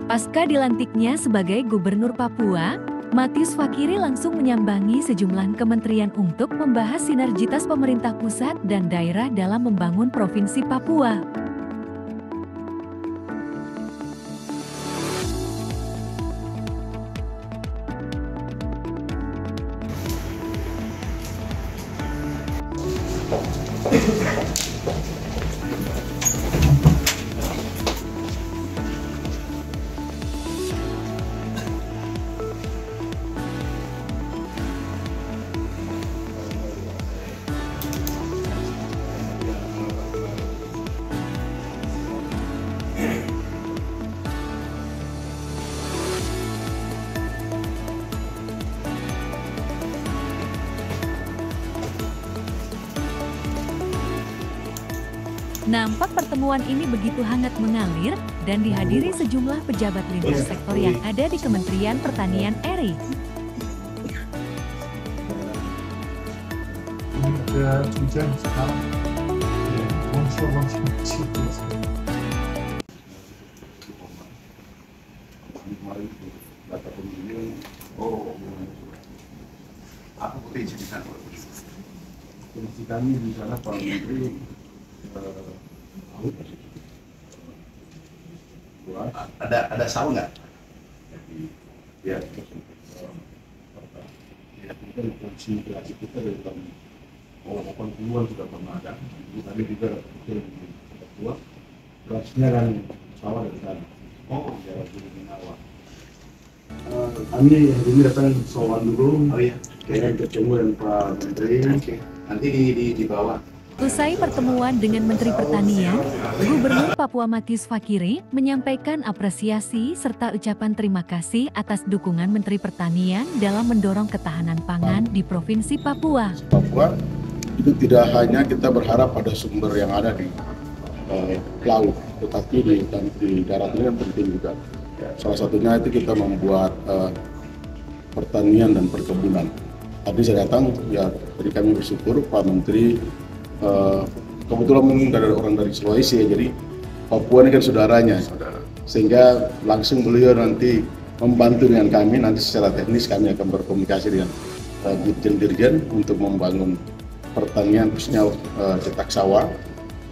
Pasca dilantiknya sebagai Gubernur Papua, Matius Fakiri langsung menyambangi sejumlah kementerian untuk membahas sinergitas pemerintah pusat dan daerah dalam membangun Provinsi Papua. Nampak pertemuan ini begitu hangat mengalir dan dihadiri sejumlah pejabat lintas sektor yang ada di Kementerian Pertanian RI. Apa potensi di sana? Potensi kami di sana Pak Menteri ada sawah nggak? Ya, konsiderasi kita dari tahun 80-an sudah pernah ada. Kami juga tua, berasnya kan sawah dari sana. Oh, ya, dari Minawa. Kami hari ini datang soal dulu. Oh iya. Dengan ketemu dengan Pak Menteri. Nanti di bawah. Usai pertemuan dengan Menteri Pertanian, Gubernur Papua Matius Fakiri menyampaikan apresiasi serta ucapan terima kasih atas dukungan Menteri Pertanian dalam mendorong ketahanan pangan di Provinsi Papua. Papua itu tidak hanya kita berharap pada sumber yang ada di laut, tetapi di darat ini kan penting juga. Salah satunya itu kita membuat pertanian dan perkebunan. Tadi saya datang, ya tadi kami bersyukur Pak Menteri kebetulan mungkin ada orang dari Sulawesi ya, jadi Papua ini kan saudaranya, sehingga langsung beliau nanti membantu dengan kami. Nanti secara teknis kami akan berkomunikasi dengan dirjen-dirjen untuk membangun pertanian, khususnya cetak sawah,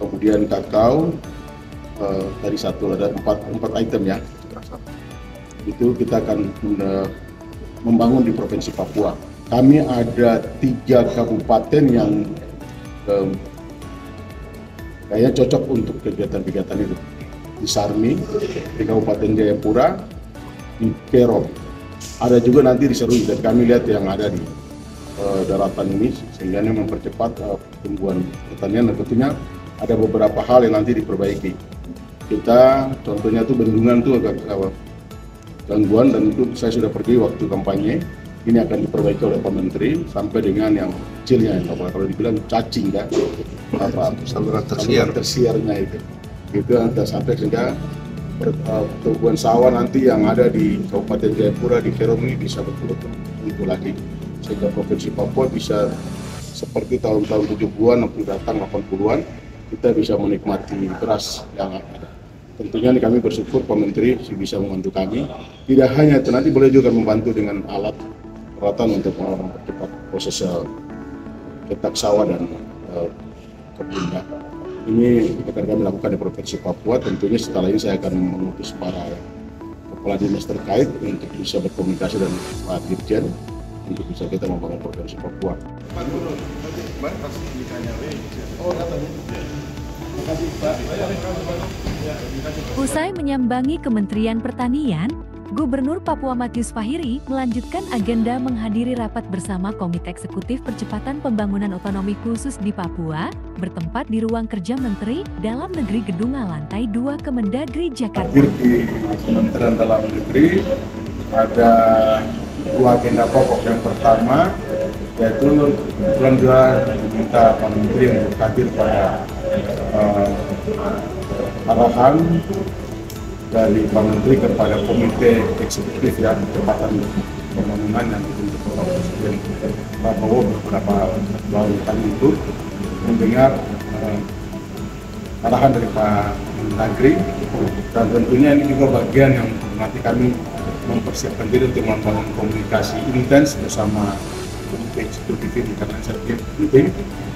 kemudian kakao, tadi satu ada empat item ya, itu kita akan membangun di Provinsi Papua. Kami ada 3 kabupaten yang kayaknya cocok untuk kegiatan-kegiatan itu. Di Sarmi, di Kabupaten Jayapura, di Peron. Ada juga nanti di Serui, dan kami lihat yang ada di daratan ini, sehingga ini mempercepat pertumbuhan pertanian, dan tentunya ada beberapa hal yang nanti diperbaiki. Kita contohnya tuh bendungan tuh agak gangguan, dan itu saya sudah pergi waktu kampanye. Ini akan diperbaiki oleh Pak Menteri sampai dengan yang kecilnya, kalau dibilang cacing kan, saluran tersiernya itu nanti sampai sehingga pertumbuhan sawah nanti yang ada di Kabupaten Jayapura di Peron ini bisa betul-betul tumbuh lagi, sehingga Provinsi Papua bisa seperti tahun-tahun 70-an, waktu datang 80-an, kita bisa menikmati beras yang ada. Tentunya kami bersyukur Pak Menteri bisa membantu kami. Tidak hanya itu, nanti boleh juga membantu dengan alat peralatan untuk mempercepat proses cetak sawah dan kebunnya. Ini akan kami lakukan di Provinsi Papua. Tentunya setelah ini saya akan mengutus para kepala dinas terkait untuk bisa berkomunikasi dengan Pak Dirjen untuk bisa kita membangun Provinsi Papua. Usai menyambangi Kementerian Pertanian, Gubernur Papua Matius Fakiri melanjutkan agenda menghadiri rapat bersama Komite Eksekutif Percepatan Pembangunan Otonomi Khusus di Papua, bertempat di ruang kerja Menteri Dalam Negeri Gedung A lantai 2 Kemendagri Jakarta. Hadir di Kementerian Dalam Negeri ada 2 agenda pokok. Yang pertama yaitu kebetulan juga diminta Pak Menteri untuk hadir pada arahan dari Pak Menteri kepada Komite Eksekutif ya Percepatan Pembangunan yang dibentuk oleh Presiden Prabowo beberapa bulan lalu itu mendengar arahan dari Pak Negeri, dan tentunya ini juga bagian yang nanti kami mempersiapkan diri untuk membangun komunikasi intens bersama Komite Eksekutif ini, karena saya pikir penting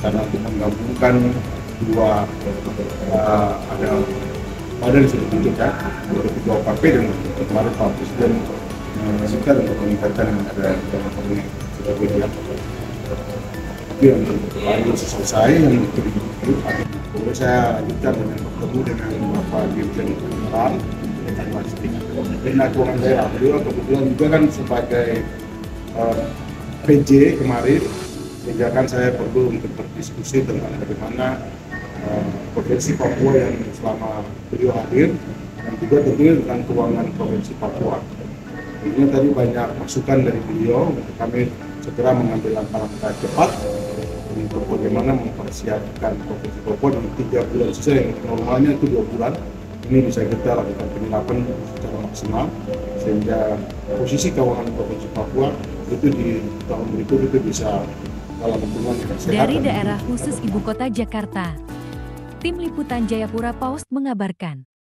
karena untuk menggabungkan dua ada badan yang sudah ditunjuk ya, untuk ketua UKP dan kemarin Pak Presiden kita untuk meningkatkan yang ada dalam komunikasi media. Tapi yang lalu selesai yang boleh saya lanjutkan dengan bertemu dengan Bapak Dirjen General dan keuangan daerah. Beliau kebetulan juga kan sebagai PJ kemarin, sehingga kan saya perlu untuk berdiskusi tentang bagaimana Provinsi Papua yang selama beliau hadir, dan juga tentunya tentang keuangan Provinsi Papua. Ini tadi banyak masukan dari beliau untuk kami segera mengambil langkah-langkah cepat untuk bagaimana mempersiapkan Provinsi Papua dalam 3 bulan sisa yang normalnya itu 2 bulan. Ini bisa kita lakukan penyerapan secara maksimal sehingga posisi keuangan Provinsi Papua itu di tahun berikut itu bisa dalam hubungan yang sehat. Dari daerah khusus Ibu Kota Jakarta, Tim Liputan Jayapura Post mengabarkan.